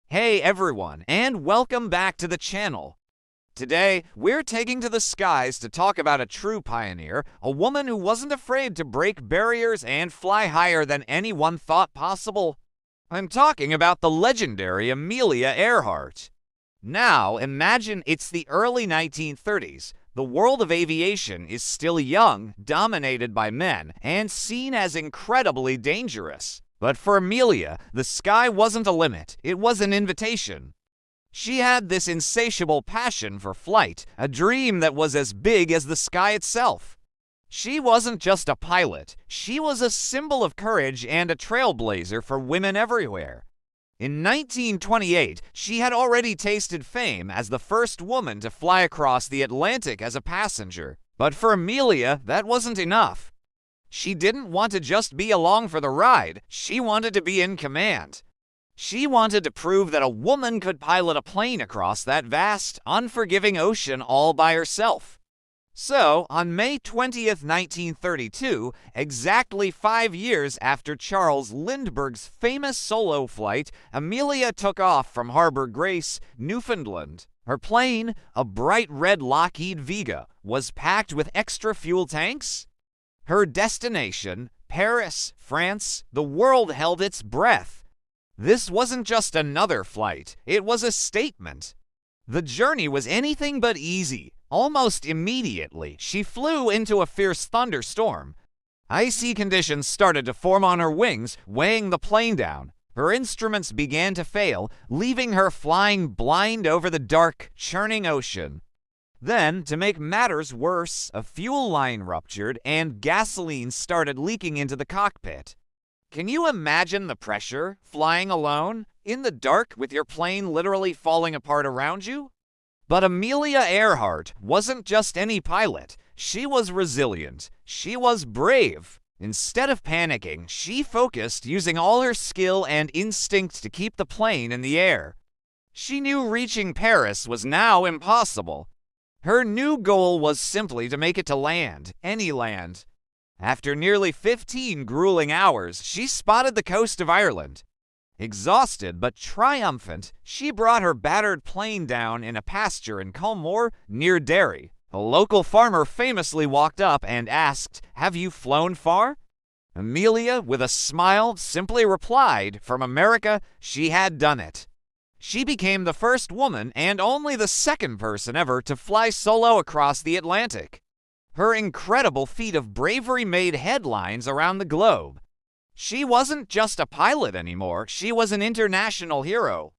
Hey everyone, and welcome back to the channel. Today, we're taking to the skies to talk about a true pioneer, a woman who wasn't afraid to break barriers and fly higher than anyone thought possible. I'm talking about the legendary Amelia Earhart. Now, imagine it's the early 1930s. The world of aviation is still young, dominated by men, and seen as incredibly dangerous. But for Amelia, the sky wasn't a limit, it was an invitation. She had this insatiable passion for flight, a dream that was as big as the sky itself. She wasn't just a pilot, she was a symbol of courage and a trailblazer for women everywhere. In 1928, she had already tasted fame as the first woman to fly across the Atlantic as a passenger. But for Amelia, that wasn't enough. She didn't want to just be along for the ride, she wanted to be in command. She wanted to prove that a woman could pilot a plane across that vast, unforgiving ocean all by herself. So, on May 20th, 1932, exactly 5 years after Charles Lindbergh's famous solo flight, Amelia took off from Harbor Grace, Newfoundland. Her plane, a bright red Lockheed Vega, was packed with extra fuel tanks. Her destination, Paris, France, the world held its breath. This wasn't just another flight, it was a statement. The journey was anything but easy. Almost immediately, she flew into a fierce thunderstorm. Icy conditions started to form on her wings, weighing the plane down. Her instruments began to fail, leaving her flying blind over the dark, churning ocean. Then, to make matters worse, a fuel line ruptured and gasoline started leaking into the cockpit. Can you imagine the pressure, flying alone, in the dark with your plane literally falling apart around you? But Amelia Earhart wasn't just any pilot. She was resilient. She was brave. Instead of panicking, she focused, using all her skill and instinct to keep the plane in the air. She knew reaching Paris was now impossible. Her new goal was simply to make it to land, any land. After nearly 15 grueling hours, she spotted the coast of Ireland. Exhausted but triumphant, she brought her battered plane down in a pasture in Culmore, near Derry. A local farmer famously walked up and asked, "Have you flown far?" Amelia, with a smile, simply replied, from America, she had done it. She became the first woman and only the second person ever to fly solo across the Atlantic. Her incredible feat of bravery made headlines around the globe. She wasn't just a pilot anymore, she was an international hero.